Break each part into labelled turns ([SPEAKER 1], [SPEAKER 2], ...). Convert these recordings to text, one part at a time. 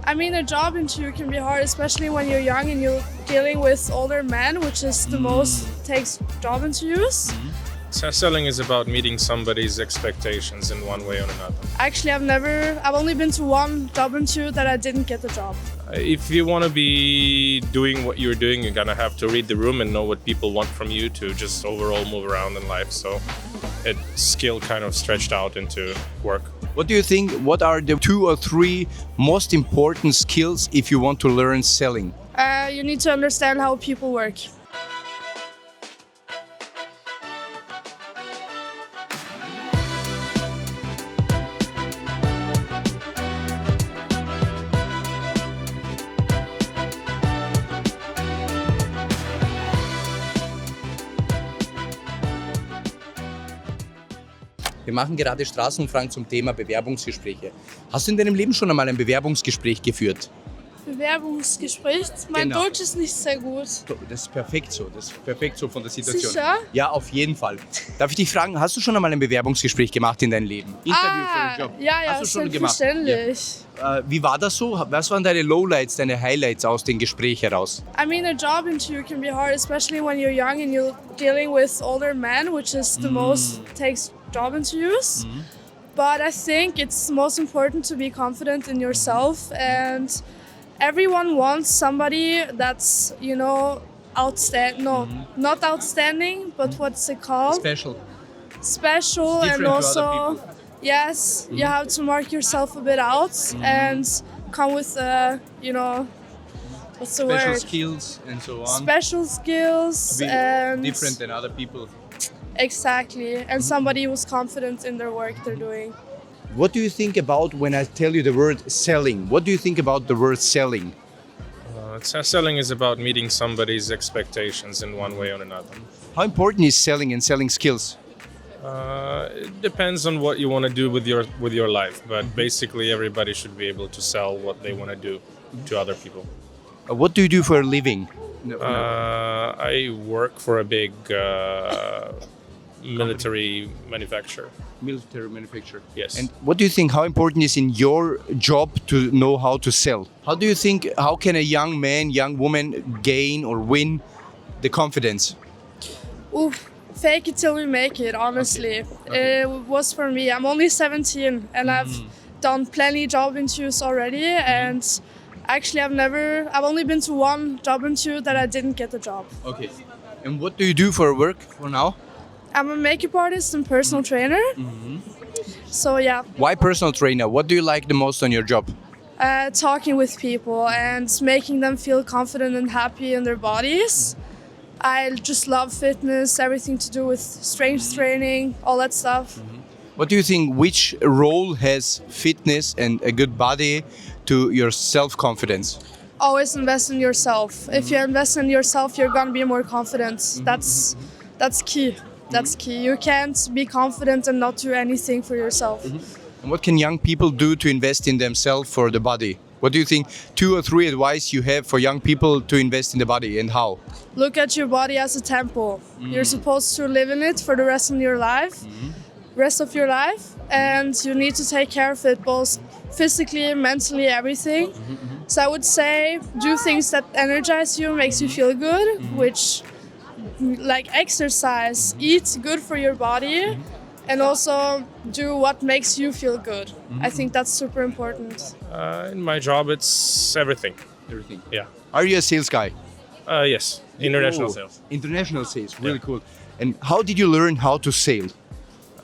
[SPEAKER 1] I mean, a job interview can be hard, especially when you're young and you're dealing with older men, which is the most takes job interviews.
[SPEAKER 2] Selling is about meeting somebody's expectations in one way or another.
[SPEAKER 1] Actually, I've only been to one job interview that I didn't get the job.
[SPEAKER 2] If you want to be doing what you're doing, you're gonna have to read the room and know what people want from you to just overall move around in life. So it's skill kind of stretched out into work.
[SPEAKER 3] What do you think? What are the 2 or 3 most important skills if you want to learn selling?
[SPEAKER 1] You need to understand how people work.
[SPEAKER 3] Wir machen gerade Straßenumfragen zum Thema Bewerbungsgespräche. Hast du in deinem Leben schon einmal ein Bewerbungsgespräch geführt?
[SPEAKER 1] Bewerbungsgespräch? Mein
[SPEAKER 3] Genau.
[SPEAKER 1] Deutsch ist nicht sehr gut.
[SPEAKER 3] Das ist perfekt so. Das ist perfekt so von der Situation.
[SPEAKER 1] Sicher?
[SPEAKER 3] Ja, auf jeden Fall. Darf ich dich fragen, hast du schon einmal ein Bewerbungsgespräch gemacht in deinem Leben? Interview für einen Job?
[SPEAKER 1] Ja,
[SPEAKER 3] Hast du schon gemacht?
[SPEAKER 1] selbstverständlich.
[SPEAKER 3] Ja. Wie war das so? Was waren deine Lowlights, deine Highlights aus dem Gespräch heraus?
[SPEAKER 1] I mean, a job interview can be hard, especially when you're young and you're dealing with older men, which is the most takes job interviews. But I think it's most important to be confident in yourself, and everyone wants somebody that's, outstanding. No, not outstanding, but what's it called? Special,
[SPEAKER 3] Different
[SPEAKER 1] and
[SPEAKER 3] to
[SPEAKER 1] also,
[SPEAKER 3] other people.
[SPEAKER 1] yes, you have to mark yourself a bit out and come with, what's the word?
[SPEAKER 3] Skills and so on.
[SPEAKER 1] Special skills and
[SPEAKER 3] Different than other people.
[SPEAKER 1] exactly, and somebody who's confident in their work they're doing.
[SPEAKER 3] What do you think about when I tell you the word selling? What do you think about the word selling?
[SPEAKER 2] Selling is about meeting somebody's expectations in one way or another.
[SPEAKER 3] How important is selling and selling skills?
[SPEAKER 2] It depends on what you want to do with your life, but basically everybody should be able to sell what they want to do to other people.
[SPEAKER 3] What do you do for a living?
[SPEAKER 2] I work for a big military manufacturer.
[SPEAKER 3] Military manufacturer.
[SPEAKER 2] Yes.
[SPEAKER 3] And what do you think? How important is in your job to know how to sell? How do you think? How can a young man, young woman gain or win the confidence?
[SPEAKER 1] Ooh, fake it till you make it, honestly. It was for me. I'm only 17 and I've done plenty job interviews already, and actually I've only been to one job interview that I didn't get the job.
[SPEAKER 3] Okay. And what do you do for work for now?
[SPEAKER 1] I'm a makeup artist and personal trainer. So yeah,
[SPEAKER 3] Why personal trainer? What do you like the most on your job?
[SPEAKER 1] talking with people and making them feel confident and happy in their bodies. I just love fitness, everything to do with strength training, all that stuff.
[SPEAKER 3] What do you think? Which role has fitness and a good body to your self-confidence?
[SPEAKER 1] Always invest in yourself. If you invest in yourself, you're gonna be more confident. That's key. That's key. You can't be confident and not do anything for yourself.
[SPEAKER 3] And what can young people do to invest in themselves for the body? What do you think? 2 or 3 advice you have for young people to invest in the body, and how?
[SPEAKER 1] Look at your body as a temple. You're supposed to live in it for the rest of your life, and you need to take care of it both physically, mentally, everything. So I would say do things that energize you, makes you feel good, which like exercise, eat good for your body, and also do what makes you feel good. I think that's super important.
[SPEAKER 2] In my job, it's everything.
[SPEAKER 3] Everything.
[SPEAKER 2] Yeah.
[SPEAKER 3] Are you a sales guy?
[SPEAKER 2] Yes. International
[SPEAKER 3] Oh,
[SPEAKER 2] sales.
[SPEAKER 3] International sales, really
[SPEAKER 2] Yeah.
[SPEAKER 3] cool. And how did you learn how to sell?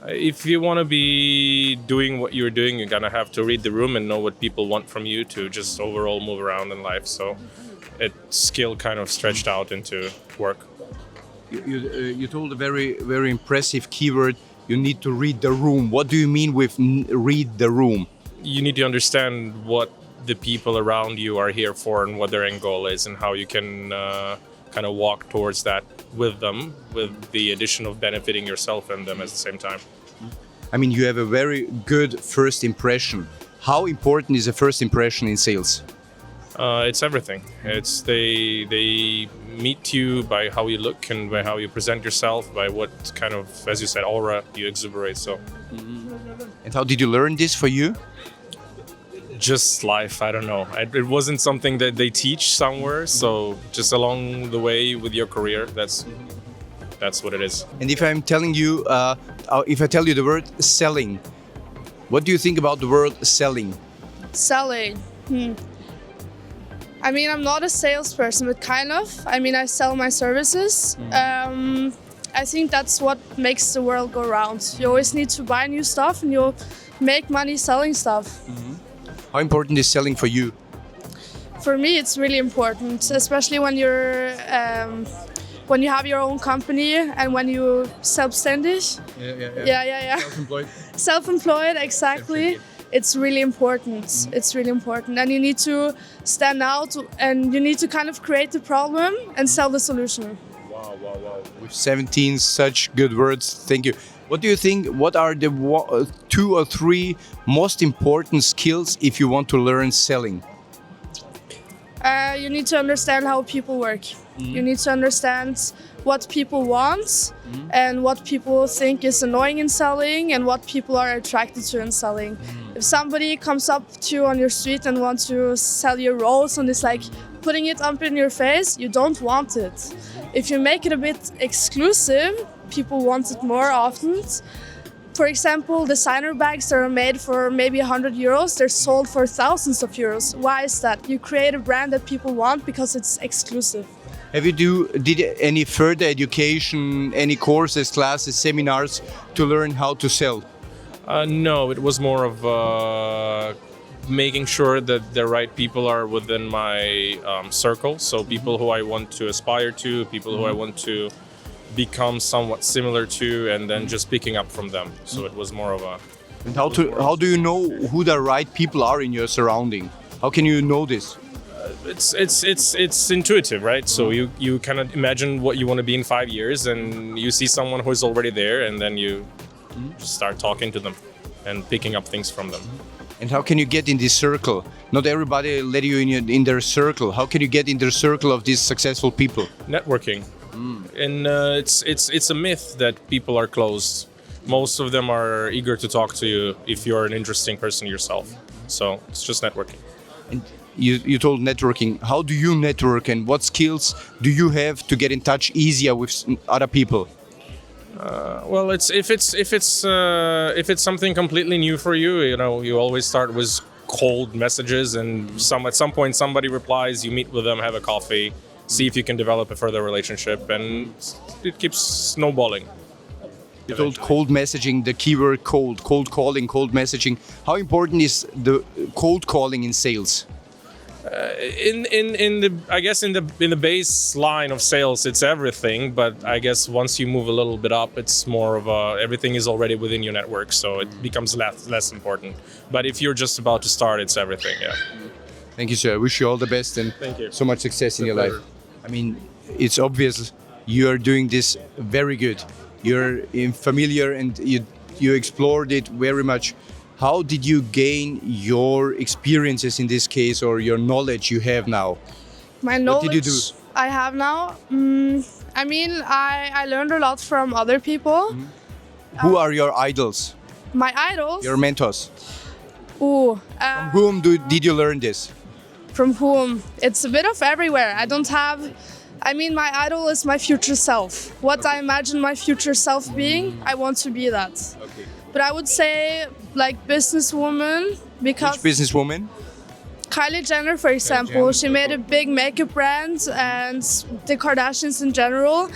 [SPEAKER 2] If you want to be doing what you're doing, you're gonna have to read the room and know what people want from you to just overall move around in life. So it's skill kind of stretched out into work.
[SPEAKER 3] You told a very impressive keyword. You need to read the room. What do you mean with read the room?
[SPEAKER 2] You need to understand what the people around you are here for and what their end goal is, and how you can kind of walk towards that with them, with the addition of benefiting yourself and them at the same time.
[SPEAKER 3] I mean, you have a very good first impression. How important is a first impression in sales?
[SPEAKER 2] It's everything. It's they meet you by how you look and by how you present yourself, by what kind of, as you said, aura you exuberate. So
[SPEAKER 3] And how did you learn this for you?
[SPEAKER 2] Just life. I don't know. It wasn't something that they teach somewhere. So just along the way with your career, that's what it is.
[SPEAKER 3] And if I'm telling you, if I tell you the word selling, what do you think about the word selling?
[SPEAKER 1] Selling. I mean, I'm not a salesperson, but kind of. I mean, I sell my services. I think that's what makes the world go round. You always need to buy new stuff and you make money selling stuff.
[SPEAKER 3] How important is selling for you?
[SPEAKER 1] For me, it's really important, especially when you're when you have your own company and when you're selbstständig. Yeah.
[SPEAKER 3] Self-employed.
[SPEAKER 1] Self-employed, exactly. It's really important. It's really important. And you need to stand out and you need to kind of create the problem and sell the solution.
[SPEAKER 3] Wow. With 17 such good words, thank you. What do you think, what are the 2 or 3 most important skills if you want to learn selling?
[SPEAKER 1] You need to understand how people work. You need to understand what people want and what people think is annoying in selling and what people are attracted to in selling. If somebody comes up to you on your street and wants to sell you a rose and is like putting it up in your face, you don't want it. If you make it a bit exclusive, people want it more often. For example, designer bags that are made for maybe 100 euros, they're sold for thousands of euros. Why is that? You create a brand that people want because it's exclusive.
[SPEAKER 3] Have you did any further education, any courses, classes, seminars to learn how to sell?
[SPEAKER 2] No, it was more of making sure that the right people are within my circle. So people who I want to aspire to, people who I want to become somewhat similar to, and then just picking up from them. So it was more of a...
[SPEAKER 3] And how do you know who the right people are in your surrounding? How can you know this?
[SPEAKER 2] It's intuitive, right? So you kind of imagine what you want to be in 5 years, and you see someone who is already there, and then you start talking to them and picking up things from them.
[SPEAKER 3] And how can you get in this circle? Not everybody let you in their circle. How can you get in the circle of these successful people?
[SPEAKER 2] Networking. And it's a myth that people are closed. Most of them are eager to talk to you if you're an interesting person yourself. So it's just networking.
[SPEAKER 3] And you told networking. How do you network, and what skills do you have to get in touch easier with other people?
[SPEAKER 2] Well, if it's something completely new for you, you always start with cold messages, and at some point somebody replies. You meet with them, have a coffee, see if you can develop a further relationship, and it keeps snowballing.
[SPEAKER 3] You told cold messaging, the keyword cold calling, cold messaging. How important is the cold calling in sales?
[SPEAKER 2] In the baseline of sales, it's everything. But I guess once you move a little bit up, it's more of everything is already within your network, so it becomes less important. But if you're just about to start, it's everything. Yeah.
[SPEAKER 3] Thank you, sir. I wish you all the best and
[SPEAKER 2] Thank you.
[SPEAKER 3] so much success in your life. I mean, it's obvious you are doing this very good. You're familiar and you explored it very much. How did you gain your experiences in this case, or your knowledge you have now?
[SPEAKER 1] My knowledge
[SPEAKER 3] What did you do?
[SPEAKER 1] I have now? I mean, I learned a lot from other people.
[SPEAKER 3] Who are your idols,
[SPEAKER 1] My idols?
[SPEAKER 3] your mentors?
[SPEAKER 1] Ooh,
[SPEAKER 3] From whom did you learn this?
[SPEAKER 1] from whom? It's a bit of everywhere. I mean, my idol is my future self. What I imagine my future self being, I want to be that.
[SPEAKER 3] Okay.
[SPEAKER 1] But I would say, like, businesswoman, because
[SPEAKER 3] Which businesswoman?
[SPEAKER 1] Kylie Jenner, for example, she made a big makeup brand, and the Kardashians in general,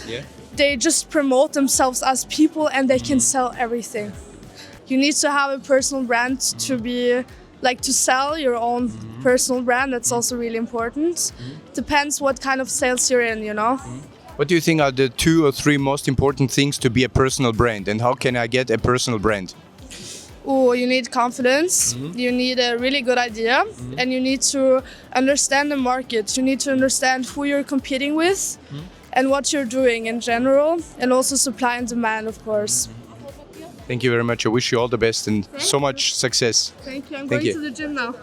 [SPEAKER 1] they just promote themselves as people and they can sell everything. You need to have a personal brand to be, like, to sell your own personal brand. That's also really important. Depends what kind of sales you're in,
[SPEAKER 3] What do you think are the 2 or 3 most important things to be a personal brand, and how can I get a personal brand?
[SPEAKER 1] You need confidence, you need a really good idea, and you need to understand the market. You need to understand who you're competing with and what you're doing in general, and also supply and demand, of course.
[SPEAKER 3] Thank you very much. I wish you all the best and so much success.
[SPEAKER 1] Thank you. I'm
[SPEAKER 3] Thank
[SPEAKER 1] going
[SPEAKER 3] you.
[SPEAKER 1] to the gym now.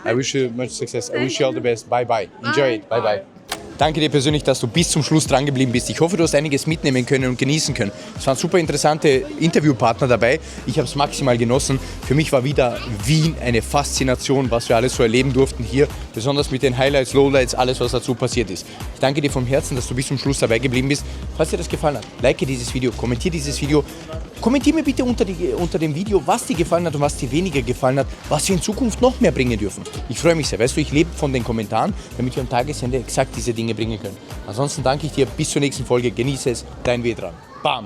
[SPEAKER 3] I wish you much success. I wish you all the best. Bye bye. Enjoy it. Bye bye. Danke dir persönlich, dass du bis zum Schluss dran geblieben bist. Ich hoffe, du hast einiges mitnehmen können und genießen können. Es waren super interessante Interviewpartner dabei. Ich habe es maximal genossen. Für mich war wieder Wien eine Faszination, was wir alles so erleben durften hier. Besonders mit den Highlights, Lowlights, alles, was dazu passiert ist. Ich danke dir vom Herzen, dass du bis zum Schluss dabei geblieben bist. Falls dir das gefallen hat, like dieses Video, kommentiere dieses Video. Kommentiere mir bitte unter dem Video, was dir gefallen hat und was dir weniger gefallen hat, was wir in Zukunft noch mehr bringen dürfen. Ich freue mich sehr. Weißt du, ich lebe von den Kommentaren, damit wir am Tagesende exakt diese Dinge bringen können. Ansonsten danke ich dir. Bis zur nächsten Folge. Genieße es. Dein Vedran. Bam.